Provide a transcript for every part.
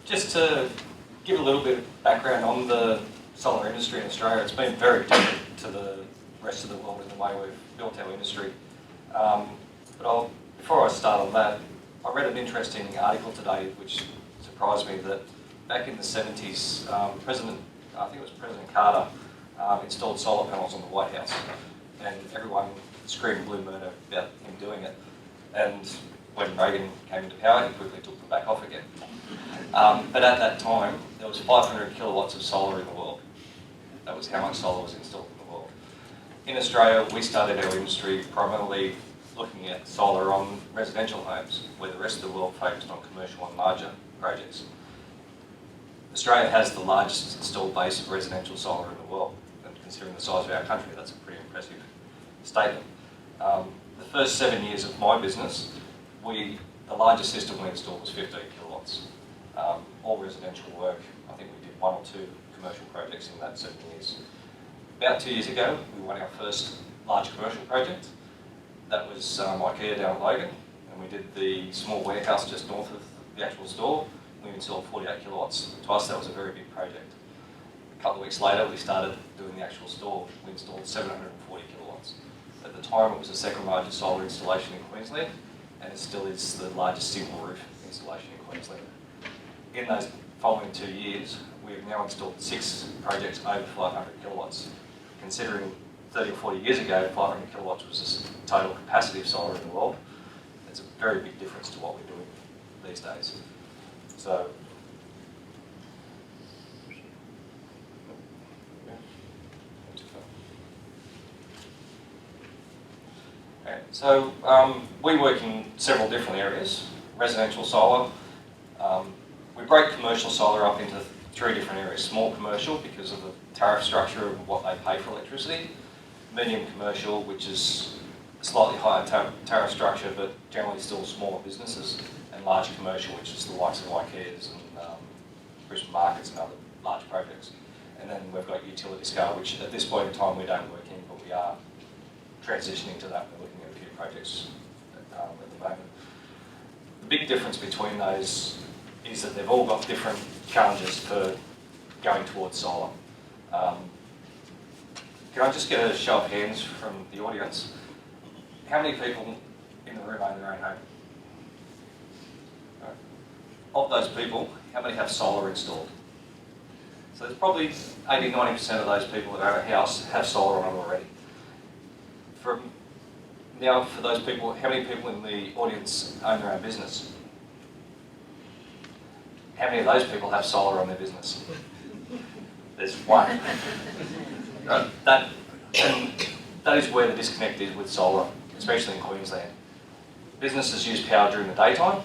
just to give a little bit of background on the solar industry in Australia, it's been very different to the rest of the world in the way we've built our industry. Before I start on that, I read an interesting article today which surprised me that back in the 70s, I think it was President Carter, installed solar panels on the White House, and everyone screamed blue murder about him doing it. And when Reagan came into power, he quickly took them back off again. But at that time, there was 500 kilowatts of solar in the world. That was how much solar was installed in the world. In Australia, we started our industry primarily looking at solar on residential homes, where the rest of the world focused on commercial and larger projects. Australia has the largest installed base of residential solar in the world, and considering the size of our country, that's a pretty impressive statement. The first 7 years of my business, the largest system we installed was 15 kilowatts. All residential work, I think we did 1 or 2 commercial projects in that 7 years. About 2 years ago, we won our first large commercial project. That was IKEA down at Logan, and we did the small warehouse just north of the actual store. We installed 48 kilowatts. To us, that was a very big project. A couple of weeks later, we started doing the actual store. We installed 740 kilowatts. At the time, it was the second largest solar installation in Queensland, and it still is the largest single roof installation in Queensland. In those following 2 years, we've now installed 6 projects over 500 kilowatts. Considering 30 or 40 years ago, 500 kilowatts was the total capacity of solar in the world, it's a very big difference to what we're doing these days. We work in several different areas. Residential solar. We break commercial solar up into 3 different areas. Small commercial, because of the tariff structure of what they pay for electricity. Medium commercial, which is a slightly higher tariff structure, but generally still smaller businesses. And large commercial, which is the likes of IKEAs and Brisbane Markets and other large projects. And then we've got utility scale, which at this point in time we don't work in, but we are transitioning to that. We're looking at a few projects at the moment. The big difference between those is that they've all got different challenges for going towards solar. Can I just get a show of hands from the audience? How many people in the room own their own home? Right. Of those people, how many have solar installed? So there's probably 80–90% of those people that own a house have solar on already. Now, for those people, how many people in the audience own their own business? How many of those people have solar on their business? There's 1. That is where the disconnect is with solar, especially in Queensland. Businesses use power during the daytime.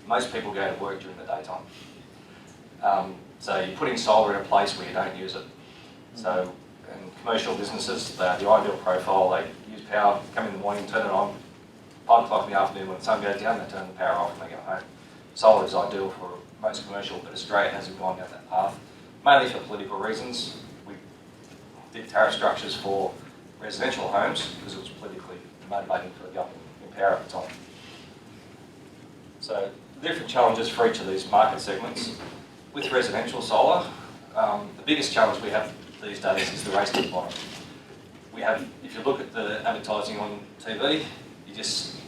Most people go to work during the daytime. So you're putting solar in a place where you don't use it. So in commercial businesses, they are the ideal profile. They use power, come in the morning, turn it on. 5 o'clock in the afternoon when the sun goes down, they turn the power off and they go home. Solar is ideal for most commercial, but Australia hasn't gone down that path, mainly for political reasons. We did tariff structures for residential homes because it was politically motivating for the government in power at the time. So different challenges for each of these market segments. With residential solar, the biggest challenge we have these days is the race to the bottom. If you look at the advertising on TV,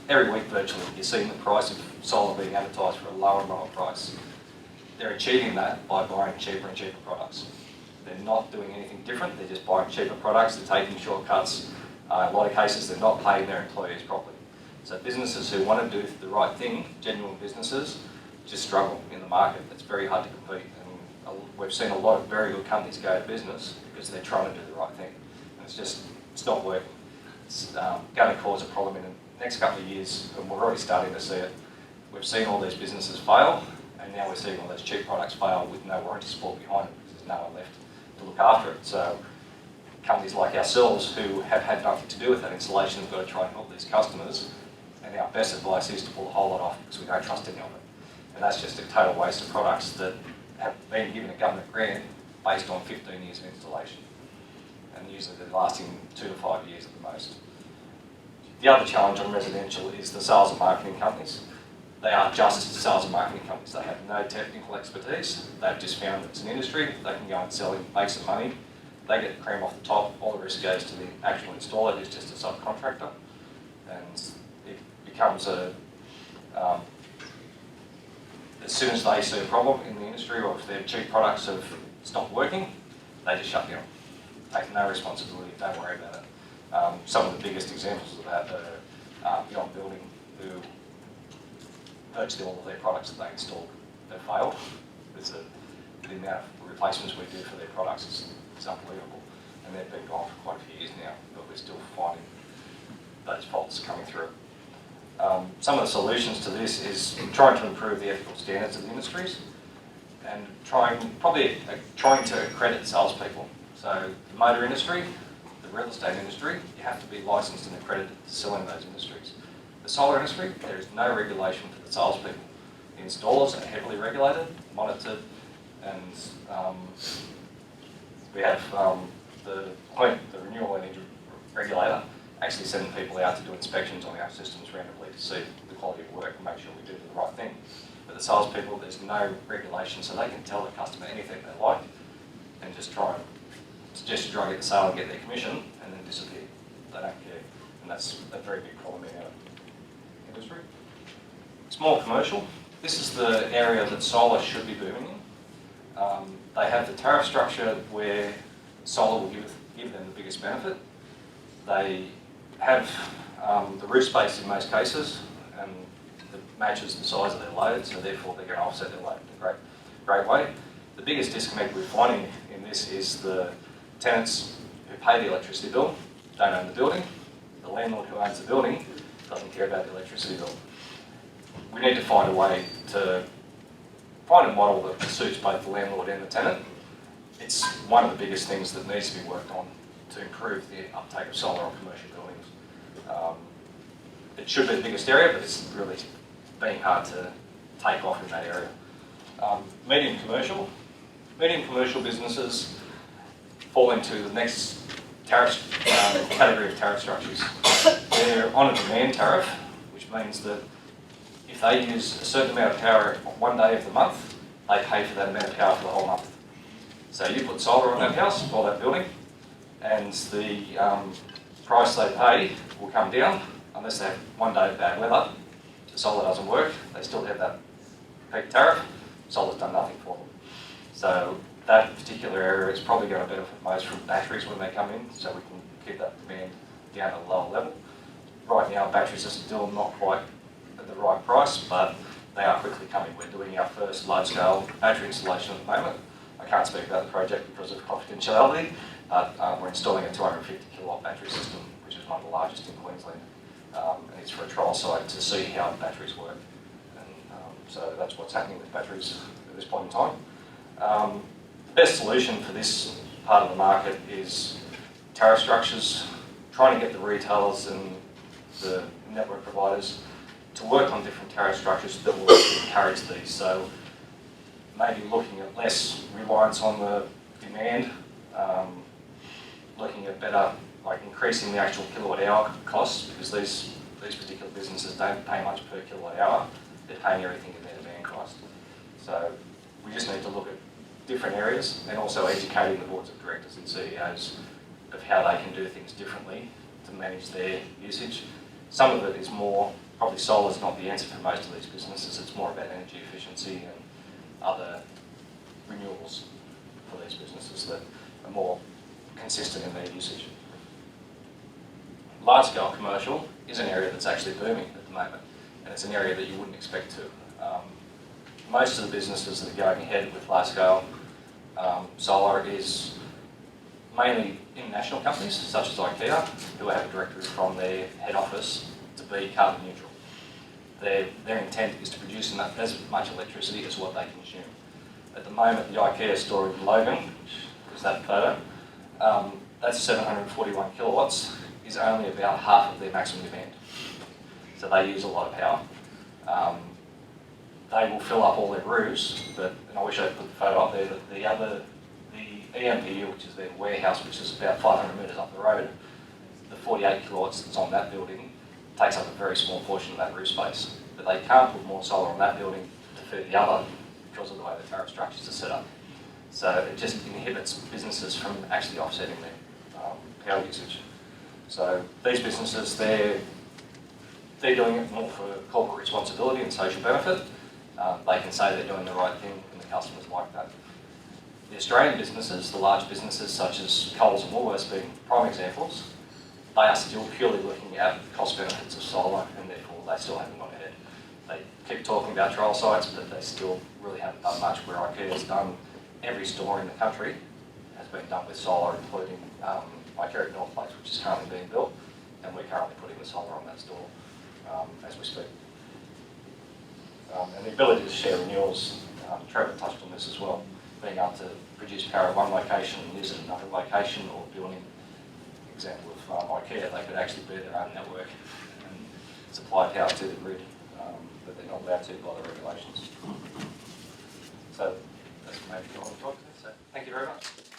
every week virtually, you're seeing the price of solar being advertised for a lower and lower price. They're achieving that by buying cheaper and cheaper products. They're not doing anything different, they're just buying cheaper products, they're taking shortcuts. In a lot of cases, they're not paying their employees properly. So businesses who want to do the right thing, genuine businesses, just struggle in the market. It's very hard to compete. And we've seen a lot of very good companies go to business because they're trying to do the right thing. And it's not working. It's going to cause a problem in the next couple of years, and we're already starting to see it. We've seen all these businesses fail, and now we're seeing all those cheap products fail with no warranty support behind it because there's no one left to look after it. So companies like ourselves who have had nothing to do with that installation have got to try and help these customers, and our best advice is to pull the whole lot off because we don't trust any of it. And that's just a total waste of products that have been given a government grant based on 15 years of installation. And usually they're lasting 2 to 5 years at the most. The other challenge on residential is the sales and marketing companies. They are just sales and marketing companies. They have no technical expertise. They've just found that it's an industry. They can go and sell it, make some money. They get the cream off the top. All the risk goes to the actual installer, who's just a subcontractor. And it becomes as soon as they see a problem in the industry, or if their cheap products have stopped working, they just shut down. Take no responsibility, don't worry about it. Some of the biggest examples of that are Beyond Building, who virtually all of their products that they installed have failed. The amount of replacements we do for their products is unbelievable. And they've been gone for quite a few years now, but we're still finding those faults coming through. Some of the solutions to this is trying to improve the ethical standards of the industries and trying to accredit salespeople. So the motor industry, the real estate industry, you have to be licensed and accredited to sell in those industries. The solar industry, there is no regulation for the salespeople. The installers are heavily regulated, monitored, and we have the renewable energy regulator actually sending people out to do inspections on our systems randomly to see the quality of work and make sure we do the right thing. But the salespeople, there's no regulation, so they can tell the customer anything they like and just try and suggest to try and get the sale and get their commission and then disappear. They don't care, and that's a very big problem in our industry. Small commercial. This is the area that solar should be booming in. They have the tariff structure where solar will give them the biggest benefit. They have the roof space in most cases, and that matches the size of their load, so therefore they're going to offset their load in a great way. The biggest disconnect we're finding in this is the tenants who pay the electricity bill don't own the building. The landlord who owns the building doesn't care about the electricity bill. We need to find a way to find a model that suits both the landlord and the tenant. It's one of the biggest things that needs to be worked on to improve the uptake of solar on commercial buildings. It should be the biggest area, but it's really being hard to take off in that area. Medium commercial businesses fall into the next category of tariff structures. They're on a demand tariff, which means that if they use a certain amount of power on one day of the month, they pay for that amount of power for the whole month. So you put solar on that house or that building, and the price they pay will come down unless they have one day of bad weather. The solar doesn't work, they still have that peak tariff, solar's done nothing for them. So that particular area is probably going to benefit most from batteries when they come in, so we can keep that demand down at a lower level. Right now batteries are still not quite at the right price, but they are quickly coming. We're doing our first large-scale battery installation at the moment. I can't speak about the project because of confidentiality, but we're installing a 250 kilowatt battery system, which is one of the largest in Queensland. And it's for a trial site to see how batteries work. And so that's what's happening with batteries at this point in time. The best solution for this part of the market is tariff structures, trying to get the retailers and the network providers to work on different tariff structures that will encourage these. So maybe looking at less reliance on the demand, looking at better, like increasing the actual kilowatt hour costs, because these particular businesses don't pay much per kilowatt hour, they're paying everything in their demand cost. So we just need to look at different areas and also educating the boards of directors and CEOs of how they can do things differently to manage their usage. Some of it is more, probably solar is not the answer for most of these businesses, it's more about energy efficiency and other renewables for these businesses that are more consistent in their usage. Large-scale commercial is an area that's actually booming at the moment, and it's an area that you wouldn't expect to. Most of the businesses that are going ahead with large-scale solar is mainly international companies, such as IKEA, who have a directive from their head office to be carbon neutral. Their intent is to produce as much electricity as what they consume. At the moment, the IKEA store in Logan, which is that photo, that's 741 kilowatts, is only about half of their maximum demand. So they use a lot of power. They will fill up all their roofs, but, and I wish I put the photo up there, but the EMPU, which is their warehouse, which is about 500 metres up the road, the 48 kilowatts that's on that building takes up a very small portion of that roof space. but they can't put more solar on that building to feed the other because of the way the tariff structures are set up. So it just inhibits businesses from actually offsetting their power usage. So these businesses, they're doing it more for corporate responsibility and social benefit. They can say they're doing the right thing, and the customers like that. The Australian businesses, the large businesses such as Coles and Woolworths being prime examples, they are still purely looking at cost benefits of solar, and therefore they still haven't gone ahead. They keep talking about trial sites, but they still really haven't done much. Where IKEA has done, every store in the country has been done with solar, including IKEA at North Place, which is currently being built, and we're currently putting the solar on that store as we speak. And the ability to share renewals, Trevor touched on this as well, being able to produce power at one location and use it at another location, or building, example of IKEA, they could actually be their own network and supply power to the grid, but they're not allowed to by the regulations. So that's maybe all I'm talking about. So thank you very much.